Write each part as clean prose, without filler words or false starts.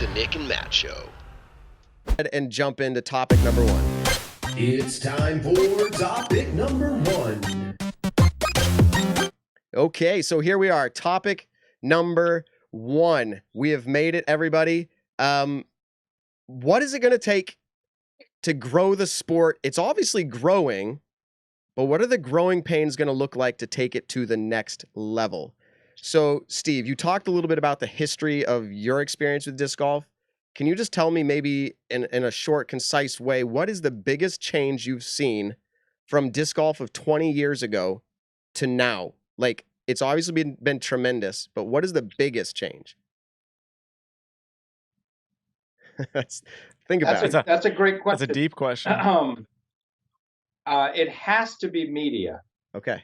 The Nick and Matt Show. And jump into topic number one. It's time for topic number one. Okay, so here we are. Topic number one. We have made it, everybody. What is it going to take to grow the sport? It's obviously growing, but what are the growing pains going to look like to take it to the next level? So, Steve, you talked a little bit about the history of your experience with disc golf. Can you just tell me maybe in a short, concise way, what is the biggest change you've seen from disc golf of 20 years ago to now? Like, it's obviously been tremendous, but what is the biggest change? Think about it. That's a great question. That's a deep question. It has to be media. Okay.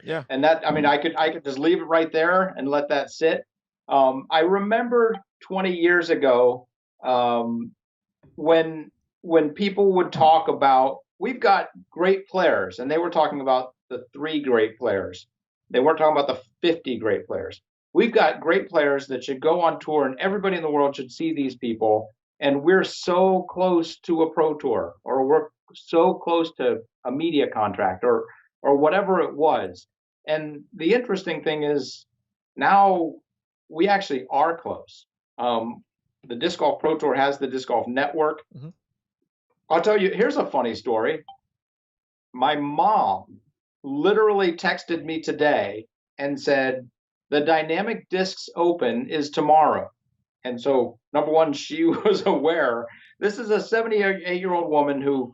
Yeah. And that, I mean, I could just leave it right there and let that sit. I remember 20 years ago when people would talk about, we've got great players, and they were talking about the 3 great players. They weren't talking about the 50 great players. We've got great players that should go on tour, and everybody in the world should see these people. And we're so close to a pro tour, or we're so close to a media contract, or whatever it was. And the interesting thing is now we actually are close. The Disc Golf Pro Tour has the Disc Golf Network. Mm-hmm. I'll tell you, here's a funny story. My mom literally texted me today and said, the Dynamic Discs Open is tomorrow. And so, number one, she was aware. This is a 78-year-old woman who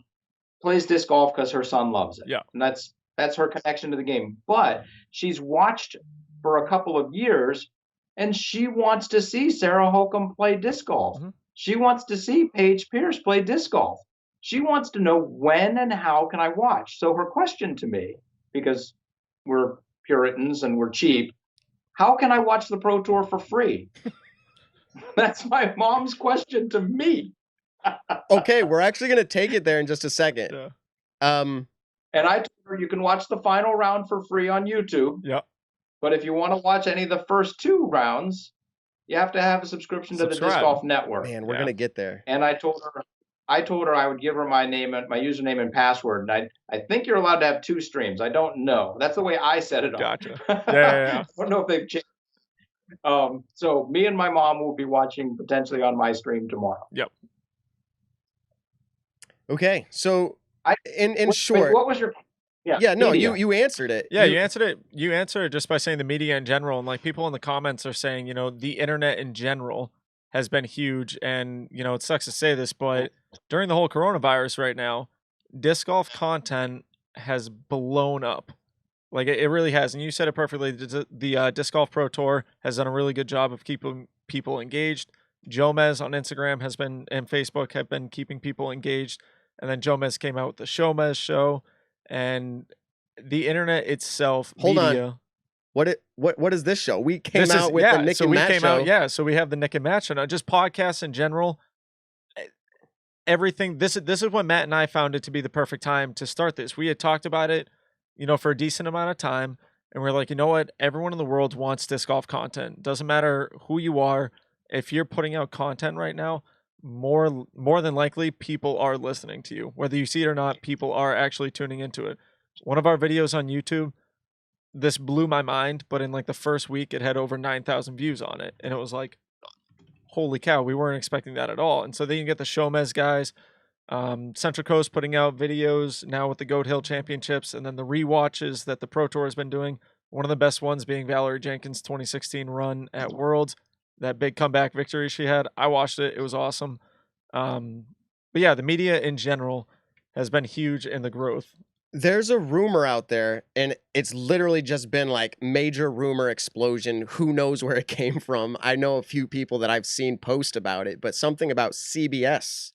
plays disc golf because her son loves it. Yeah. And that's her connection to the game. But she's watched for a couple of years, and she wants to see Sarah Holcomb play disc golf. Mm-hmm. She wants to see Paige Pierce play disc golf. She wants to know when and how can I watch. So her question to me, because we're Puritans and we're cheap, how can I watch the Pro Tour for free? That's my mom's question to me. Okay, we're actually going to take it there in just a second. Yeah. And I told her you can watch the final round for free on YouTube. Yeah. But if you want to watch any of the first 2 rounds, you have to have a subscription to the Disc Golf Network. Man, we're going to get there. And I told her I would give her my name and my username and password. And I think you're allowed to have 2 streams. I don't know. That's the way I set it up. Gotcha. Yeah. I don't know if they've changed. So me and my mom will be watching potentially on my stream tomorrow. Yep. Okay, so in short, what was your? No, media. you answered it. Yeah, you answered it. You answered it just by saying the media in general, and like people in the comments are saying, the internet in general has been huge, and it sucks to say this, but during the whole coronavirus right now, disc golf content has blown up. Like it really has, and you said it perfectly. The Disc Golf Pro Tour has done a really good job of keeping people engaged. Jomez on Instagram and Facebook have been keeping people engaged, and then Jomez came out with the Showmez show, and the internet itself. Hold media, on. What is this show? We came out with the Nick and Matt show. So we have the Nick and Matt show now. Just podcasts in general. Everything. This is when Matt and I found it to be the perfect time to start this. We had talked about it, for a decent amount of time, and we're like, you know what? Everyone in the world wants disc golf content. Doesn't matter who you are. If you're putting out content right now, more than likely people are listening to you. Whether you see it or not, people are actually tuning into it. One of our videos on YouTube, this blew my mind, but in like the first week it had over 9,000 views on it, and it was like, holy cow, we weren't expecting that at all. And so then you get the Showmez guys, Central Coast putting out videos now with the Goat Hill Championships, and then the rewatches that the Pro Tour has been doing. One of the best ones being Valerie Jenkins' 2016 run at Worlds. That big comeback victory she had. I watched it. It was awesome. But yeah, the media in general has been huge in the growth. There's a rumor out there, and it's literally just been like major rumor explosion. Who knows where it came from? I know a few people that I've seen post about it, but something about CBS.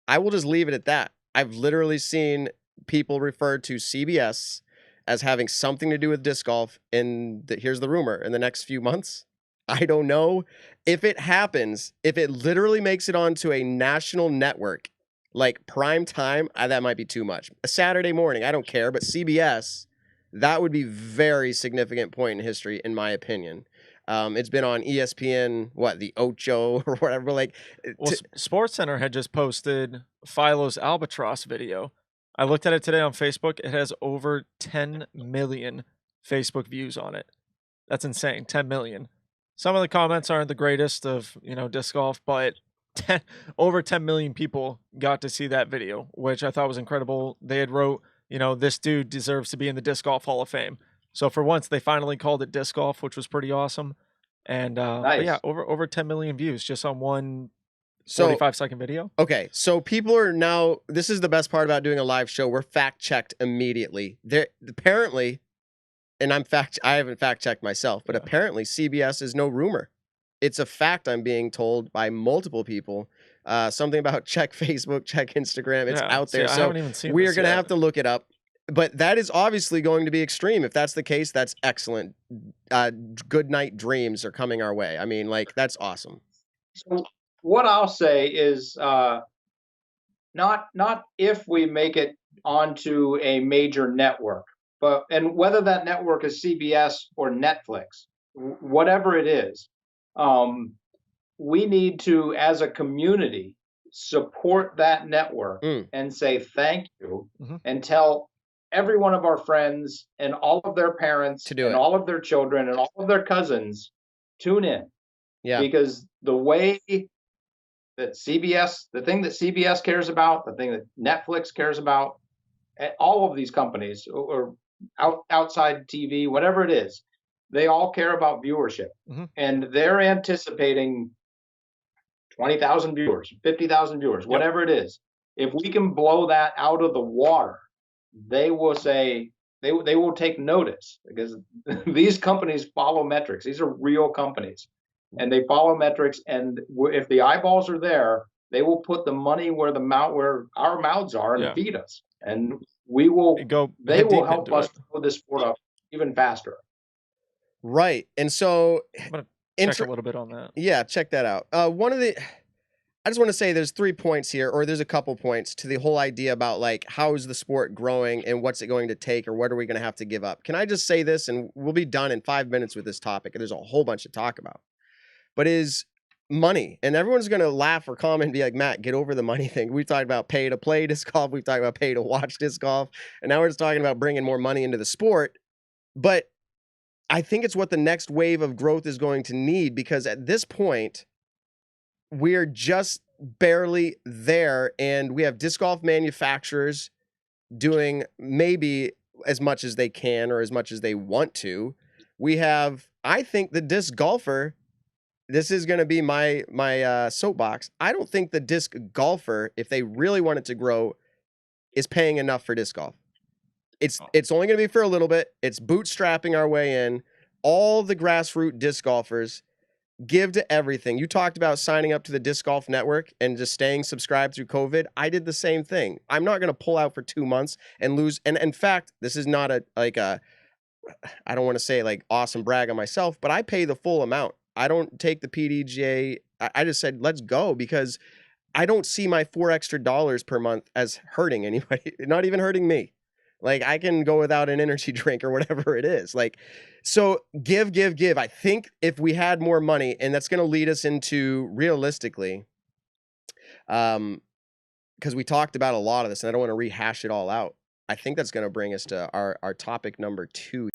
I will just leave it at that. I've literally seen people refer to CBS as having something to do with disc golf. And here's the rumor: in the next few months, I don't know if it happens, if it literally makes it onto a national network, like prime time, that might be too much. A Saturday morning, I don't care, but CBS, that would be very significant point in history, in my opinion. It's been on ESPN, the Ocho or whatever. Like, Well, Sports Center had just posted Philo's albatross video. I looked at it today on Facebook. It has over 10 million Facebook views on it. That's insane. 10 million. Some of the comments aren't the greatest of, disc golf, but over 10 million people got to see that video, which I thought was incredible. They had wrote, this dude deserves to be in the Disc Golf Hall of Fame. So for once, they finally called it disc golf, which was pretty awesome. And but yeah, Nice. over 10 million views just on one so 45-second video. okay, so people are now. This is the best part about doing a live show. We're fact checked immediately. There apparently, and I haven't fact checked myself, but Yeah. apparently CBS is no rumor. It's a fact. I'm being told by multiple people. Something about check Facebook, check Instagram. It's Yeah, out see, there. I So haven't even seen we are this going to yet. have to look it up. But that is obviously going to be extreme. If that's the case, that's excellent. Good night dreams are coming our way. I mean, like, that's awesome. So what I'll say is not if we make it onto a major network, but and whether that network is CBS or Netflix, whatever it is, we need to, as a community, support that network Mm. and say thank you Mhm. and tell every one of our friends and all of their parents To do and it. all of their children and all of their cousins tune in. Yeah. Because the way that CBS, the thing that CBS cares about, the thing that Netflix cares about, all of these companies or outside TV, whatever it is, they all care about viewership. Mhm. And they're anticipating 20,000 viewers, 50,000 viewers, whatever it is. If we can blow that out of the water, they will say, they will take notice, because these companies follow metrics. These are real companies and they follow metrics. And if the eyeballs are there, they will put the money where our mouths are and Yeah. feed us. And we will, Go they head will deep help into us it. grow this sport up even faster. Right. And so, I'm gonna in check ter- a little bit on that. yeah, check that out. I just want to say there's 3 points here, or there's a couple points to the whole idea about, like, how is the sport growing and what's it going to take, or what are we going to have to give up? Can I just say this, and we'll be done in 5 minutes with this topic, and there's a whole bunch to talk about, but is money. And everyone's going to laugh or comment and be like, Matt, get over the money thing. We've talked about pay to play disc golf. We've talked about pay to watch disc golf. And now we're just talking about bringing more money into the sport. But I think it's what the next wave of growth is going to need, because at this point, we're just barely there, and we have disc golf manufacturers doing maybe as much as they can or as much as they want to. We have, I think, the disc golfer. This is going to be my soapbox. I don't think the disc golfer, if they really want it to grow, is paying enough for disc golf. It's only going to be for a little bit. It's bootstrapping our way in. All the grassroots disc golfers give to everything. You talked about signing up to the Disc Golf Network and just staying subscribed through COVID. I did the same thing. I'm not going to pull out for 2 months and lose. And in fact, this is not I don't want to say like awesome brag on myself, but I pay the full amount. I don't take the PDGA. I just said, let's go, because I don't see my $4 extra per month as hurting anybody, not even hurting me. Like, I can go without an energy drink or whatever it is. Like, so give. I think if we had more money, and that's going to lead us into, realistically, because we talked about a lot of this and I don't want to rehash it all out. I think that's going to bring us to our topic number 2.